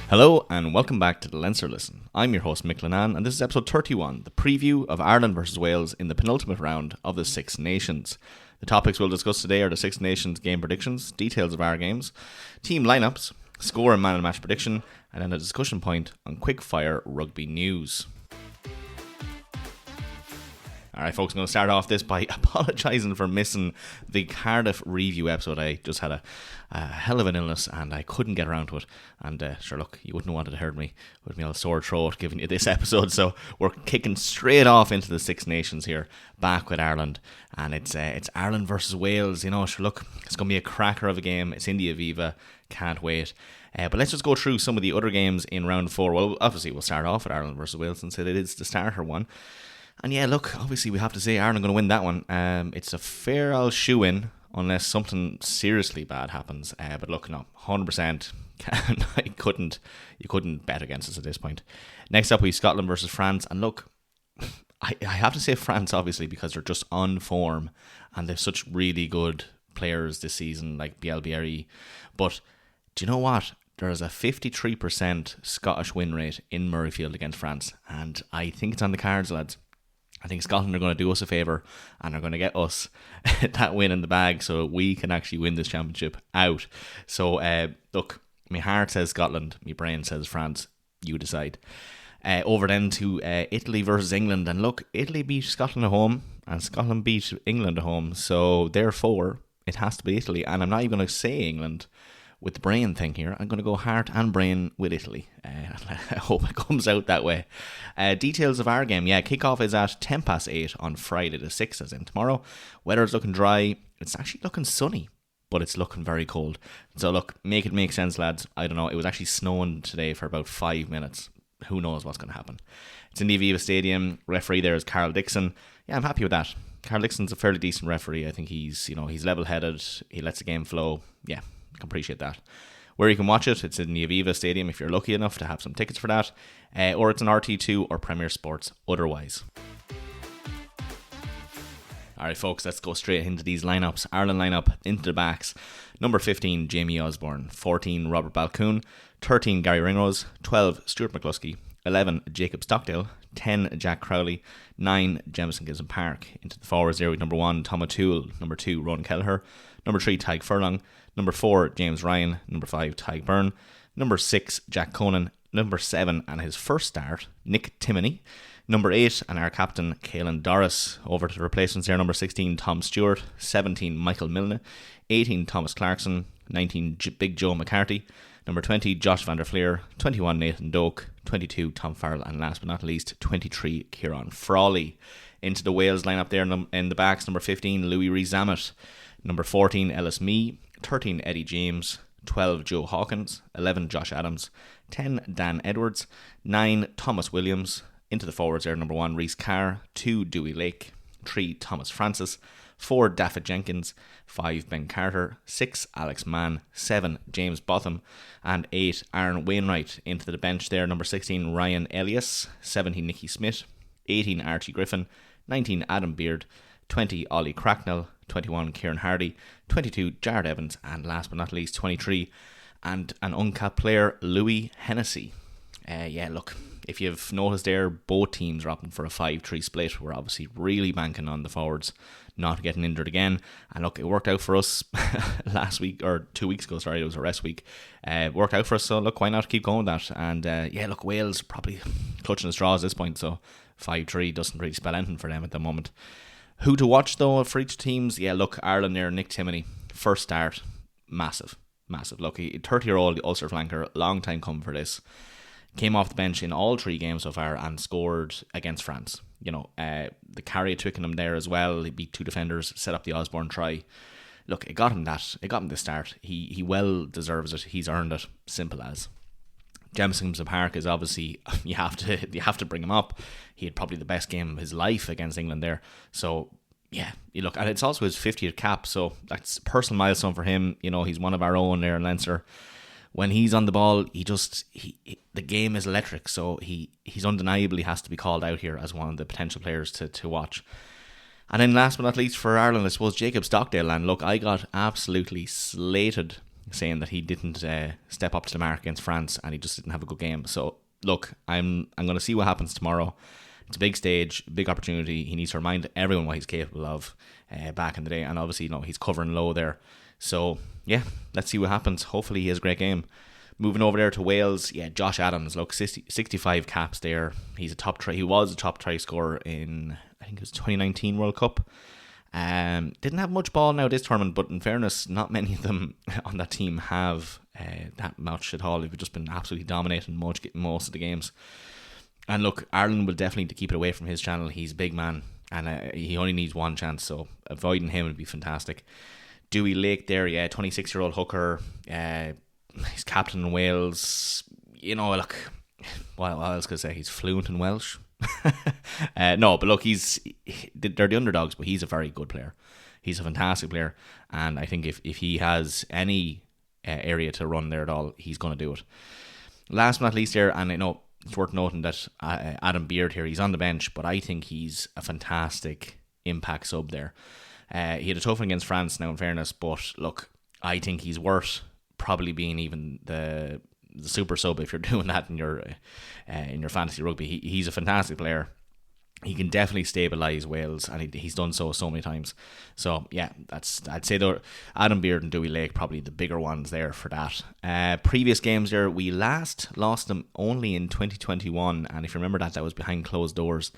Hello and welcome back to the Leinster Listen. I'm your host Mick Lennon and this is episode 31, the preview of Ireland versus Wales in the penultimate round of the Six Nations. The topics we'll discuss today are the Six Nations game predictions, details of our games, team lineups, score and man of the match prediction, and then a discussion point on quick fire rugby news. Alright folks, I'm going to start off this by apologising for missing the Cardiff review episode. I just had a hell of an illness and I couldn't get around to it. And sure, look, you wouldn't have wanted to hear me with me all sore throat giving you this episode. So we're kicking straight off into the Six Nations here, back with Ireland. And it's Ireland versus Wales. You know, sure, look, it's going to be a cracker of a game. It's in the Aviva. Can't wait. But let's just go through some of the other games in round 4. Well, obviously we'll start off with Ireland versus Wales since it is the starter one. And yeah, look, obviously we have to say Ireland are going to win that one. It's a fair old shoe-in unless something seriously bad happens. But look, no, 100%. You couldn't bet against us at this point. Next up, we have Scotland versus France. And look, I have to say France, obviously, because they're just on form. And they've such really good players this season, like Bielbieri. But do you know what? There is a 53% Scottish win rate in Murrayfield against France. And I think it's on the cards, lads. I think Scotland are going to do us a favour and are going to get us that win in the bag so we can actually win this championship out. So, look, my heart says Scotland, my brain says France. You decide. Over then to Italy versus England. And look, Italy beat Scotland at home and Scotland beat England at home. So, therefore, it has to be Italy. And I'm not even going to say England with the brain thing here. I'm going to go heart and brain with Italy. I hope it comes out that way. Details of our game. Yeah, kickoff is at 8:10 on Friday the 6th, as in tomorrow. Weather's looking dry. It's actually looking sunny, but it's looking very cold. So look, make it make sense, lads. I don't know. It was actually snowing today for about 5 minutes. Who knows what's going to happen. It's in the Aviva Stadium. Referee there is Carl Dixon. Yeah, I'm happy with that. Carl Dixon's a fairly decent referee. I think he's level-headed. He lets the game flow. Yeah, I can appreciate that. Where you can watch it, it's in the Aviva Stadium if you're lucky enough to have some tickets for that, or it's on RT2 or Premier Sports otherwise. Alright folks, let's go straight into these lineups. Ireland lineup, into the backs. Number 15, Jamie Osborne. 14, Robert Balcoon. 13, Gary Ringrose. 12, Stuart McCluskey. 11, Jacob Stockdale. 10, Jack Crowley. 9, Jemison Gibson Park. Into the forwards there with number 1, Tom O'Toole. Number 2, Ron Kelleher. Number 3, Tyg Furlong. Number 4, James Ryan. Number 5, Tyg Byrne. Number 6, Jack Conan. Number 7, and his first start, Nick Timoney. Number 8, and our captain, Caelan Doris. Over to the replacements there, number 16, Tom Stewart. 17, Michael Milne. 18, Thomas Clarkson. 19, Big Joe McCarthy. Number 20, Josh van der Fleer. 21, Nathan Doak. 22, Tom Farrell. And last but not least, 23, Kieran Frawley. Into the Wales lineup there in the backs, number 15, Louis Rees-Zammit. Number 14, Ellis Mee. 13, Eddie James. 12, Joe Hawkins. 11, Josh Adams. 10, Dan Edwards. 9, Thomas Williams. Into the forwards there, number 1, Rhys Carr. 2, Dewey Lake. 3, Thomas Francis. 4, Daffyd Jenkins. 5, Ben Carter. 6, Alex Mann. 7, James Botham. And 8, Aaron Wainwright. Into the bench there, number 16, Ryan Elias. 17, Nicky Smith. 18, Archie Griffin. 19, Adam Beard. 20, Ollie Cracknell. 21, Kieran Hardy. 22, Jared Evans. And last but not least, 23, and an uncapped player, Louis Hennessy. Yeah, look, if you've noticed there, both teams are opting for a 5-3 split. We're obviously really banking on the forwards not getting injured again. And look, it worked out for us last week, or 2 weeks ago, sorry, it was a rest week. It worked out for us, so look, why not keep going with that? And yeah, look, Wales probably clutching the straws at this point, so 5-3 doesn't really spell anything for them at the moment. Who to watch though for each teams? Yeah, look, Ireland there, Nick Timoney. First start, massive. Look, 30-year-old Ulster flanker, long time coming for this. Came off the bench in all 3 games so far and scored against France. You know, the carry of Twickenham there as well. He beat 2 defenders, set up the Osborne try. Look, it got him the start. He well deserves it. He's earned it. Simple as. Jemison Gibson Park is obviously, you have to bring him up. He had probably the best game of his life against England there. So yeah, you look, and it's also his 50th cap, so that's a personal milestone for him. You know, he's one of our own there in Leinster. When he's on the ball, the game is electric, so he's undeniably has to be called out here as one of the potential players to watch. And then last but not least for Ireland, I suppose Jacob Stockdale. And look, I got absolutely slated saying that he didn't step up to the mark against France and he just didn't have a good game. So look, I'm going to see what happens tomorrow. It's a big stage, big opportunity. He needs to remind everyone what he's capable of back in the day, and obviously, he's covering low there. So yeah, let's see what happens. Hopefully he has a great game. Moving over there to Wales, Josh Adams, look, 65 caps there. He was a top try scorer in, I think it was 2019 World Cup. Didn't have much ball now this tournament, but in fairness, not many of them on that team have that much at all. They've just been absolutely dominating most of the games. And look, Ireland will definitely keep it away from his channel. He's a big man, and he only needs one chance, so avoiding him would be fantastic. Dewey Lake there, 26-year-old hooker. He's captain in Wales. Look, what else could I say? He's fluent in Welsh. No, but look, they're the underdogs, but he's a very good player. He's a fantastic player, and I think if he has any area to run there at all, he's going to do it. Last but not least here, and I know it's worth noting that Adam Beard here, he's on the bench, but I think he's a fantastic impact sub there. He had a tough one against France now, in fairness, but look, I think he's worth probably being even the super sub if you're doing that in your fantasy rugby. He's a fantastic player. He can definitely stabilise Wales, and he's done so many times. So yeah, I'd say though Adam Beard and Dewey Lake probably the bigger ones there for that. Previous games there, we last lost them only in 2021, and if you remember that was behind closed doors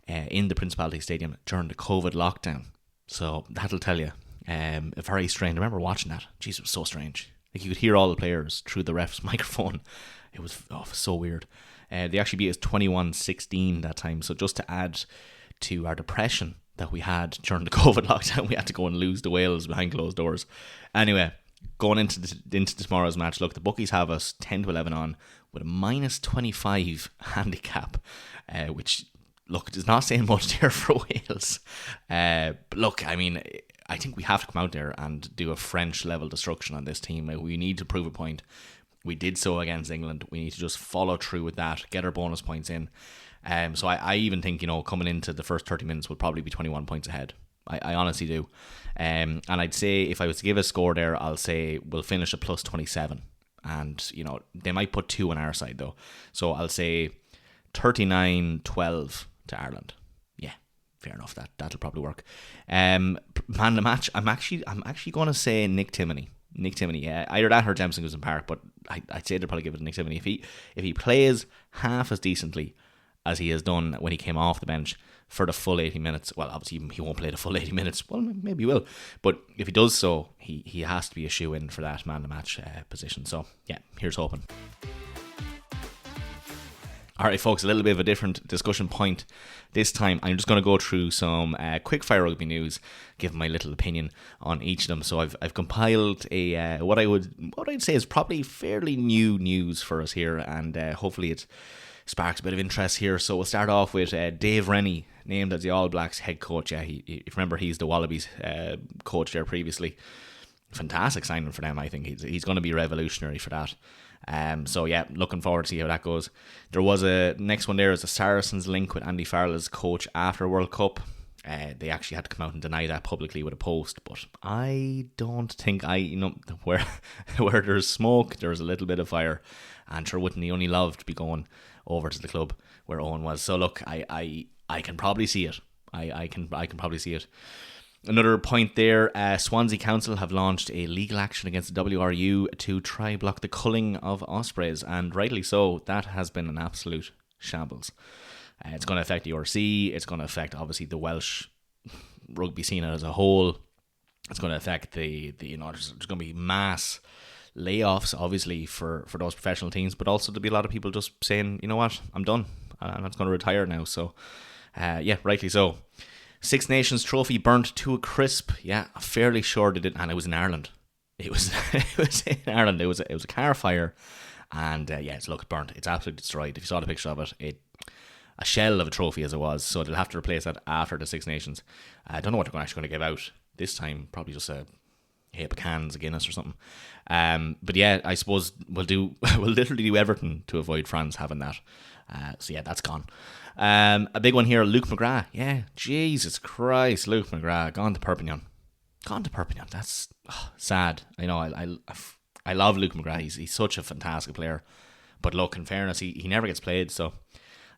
in the Principality Stadium during the COVID lockdown. So that'll tell you. Very strange. I remember watching that. Jeez, it was so strange. Like you could hear all the players through the ref's microphone. It was so weird. They actually beat us 21-16 that time. So just to add to our depression that we had during the COVID lockdown, we had to go and lose to Wales behind closed doors. Anyway, going into tomorrow's match, look, the bookies have us 10-11 on with a -25 handicap, which, look, does not say much there for Wales. But look, I mean, I think we have to come out there and do a French-level destruction on this team. We need to prove a point. We did so against England. We need to just follow through with that, get our bonus points in. So I even think, coming into the first 30 minutes, we'll probably be 21 points ahead. I honestly do. And I'd say if I was to give a score there, I'll say we'll finish at +27. And, they might put 2 on our side, though. So I'll say 39-12 to Ireland. Yeah, fair enough. That'll probably work. Man of the match, I'm actually going to say Nick Timoney. Yeah. Either that or Dempsey goes in Park, but I'd say they'll probably give it to Nick Timoney. If he plays half as decently as he has done when he came off the bench for the full 80 minutes, well, obviously he won't play the full 80 minutes. Well, maybe he will. But if he does so, he has to be a shoe-in for that man of the match position. So, yeah, here's hoping. Alright folks, a little bit of a different discussion point this time. I'm just going to go through some quick Fire Rugby news, give my little opinion on each of them. So I've compiled a what I'd say is probably fairly new news for us here, and hopefully it sparks a bit of interest here. So we'll start off with Dave Rennie, named as the All Blacks head coach. Yeah, if you remember, he's the Wallabies coach there previously. Fantastic signing for them, I think. He's going to be revolutionary for that. So yeah, looking forward to see how that goes. There was a next one there is a Saracens link with Andy Farrell as coach after World Cup. They actually had to come out and deny that publicly with a post, but I don't think where there's smoke, there's a little bit of fire, and sure wouldn't he only love to be going over to the club where Owen was. So look, I can probably see it. I can probably see it. Another point there, Swansea Council have launched a legal action against the WRU to try block the culling of ospreys, and rightly so. That has been an absolute shambles. It's going to affect the RC, it's going to affect obviously the Welsh rugby scene as a whole. It's going to affect there's going to be mass layoffs obviously for those professional teams, but also there'll be a lot of people just saying, you know what, I'm done, I'm not going to retire now. So yeah, rightly so. Six Nations trophy burnt to a crisp. Yeah, I'm fairly sure they did, and it was in Ireland. It was in Ireland. It was a car fire, and yeah, it's burnt. It's absolutely destroyed. If you saw the picture of it, a shell of a trophy as it was. So they'll have to replace that after the Six Nations. I don't know what they're actually going to give out this time. Probably just a heap of cans of Guinness or something. But yeah, I suppose we'll literally do everything to avoid France having that. So yeah, that's gone. A big one here, Luke McGrath. Yeah, Jesus Christ, Luke McGrath gone to Perpignan. That's sad. I know. I love Luke McGrath. He's such a fantastic player. But look, in fairness, he never gets played. So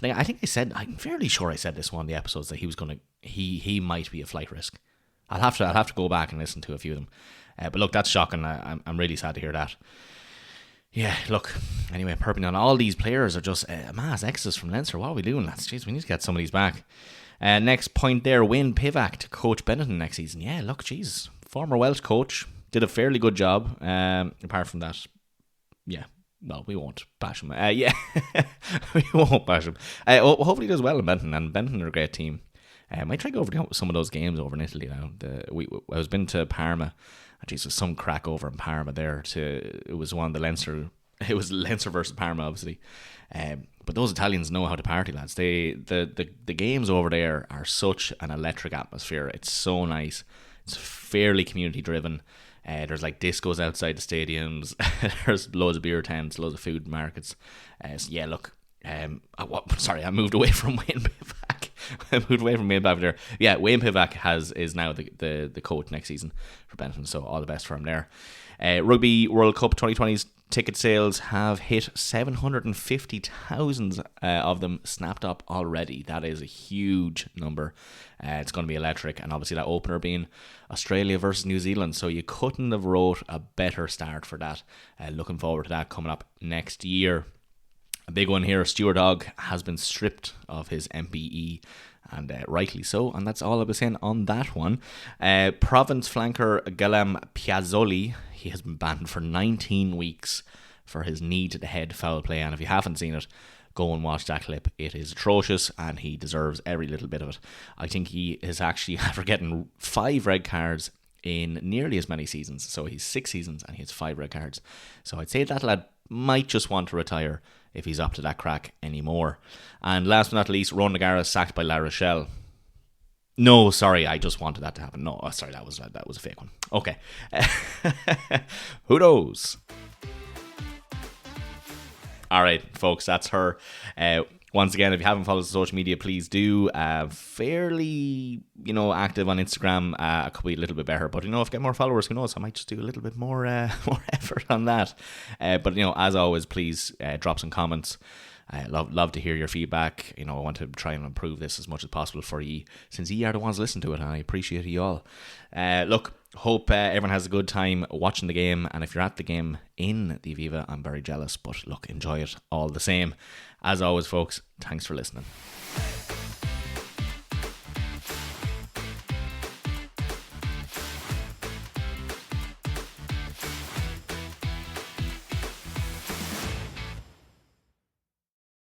I think I'm fairly sure I said this one of the episodes that he might be a flight risk. I'll have to go back and listen to a few of them. But look, that's shocking. I'm really sad to hear that. Yeah, look, anyway, Perpignan, all these players are just a mass exodus from Leinster. What are we doing, lads? Jeez, we need to get some of these back. Next point there, Wayne Pivac to coach Benetton next season. Yeah, look, jeez, former Welsh coach, did a fairly good job. Apart from that, yeah, well, we won't bash him. Yeah, we won't bash him. Hopefully he does well in Benetton, and Benetton are a great team. I might try to go over to some of those games over in Italy now. I was been to Parma. Jeez, there's some crack over in Parma there. It was one of the Leinster. It was Leinster versus Parma, obviously. But those Italians know how to party, lads. The games over there are such an electric atmosphere. It's so nice. It's fairly community driven. There's like discos outside the stadiums. There's loads of beer tents, loads of food markets. So yeah, look. I moved away from Wayne Pivac. There. Yeah, Wayne Pivac is now the coach next season for Benetton, so all the best for him there. Rugby World Cup 2020's ticket sales have hit 750,000 of them snapped up already. That is a huge number. It's going to be electric, and obviously that opener being Australia versus New Zealand, so you couldn't have wrote a better start for that. Looking forward to that coming up next year. A big one here, Stuart Hogg has been stripped of his MBE, and rightly so, and that's all I was saying on that one. Province flanker Guillaume Piazzoli, he has been banned for 19 weeks for his knee to the head foul play, and if you haven't seen it, go and watch that clip. It is atrocious, and he deserves every little bit of it. I think he is actually, after getting 5 red cards in nearly as many seasons, so he's 6 seasons and he has 5 red cards, so I'd say that lad might just want to retire if he's up to that crack anymore. And last but not least, Ron Nagara sacked by La Rochelle. No, sorry, I just wanted that to happen. No, sorry, that was a fake one. Okay. Who knows? All right, folks, that's her. Once again, if you haven't followed us on social media, please do. Fairly, active on Instagram. I could be a little bit better, but if I get more followers, who knows? I might just do a little bit more effort on that. But as always, please drop some comments. Love to hear your feedback. I want to try and improve this as much as possible for you, since you are the ones listening to it, and I appreciate you all. Look, hope everyone has a good time watching the game, and if you're at the game in the Aviva, I'm very jealous, but look, enjoy it all the same. As always, folks, thanks for listening.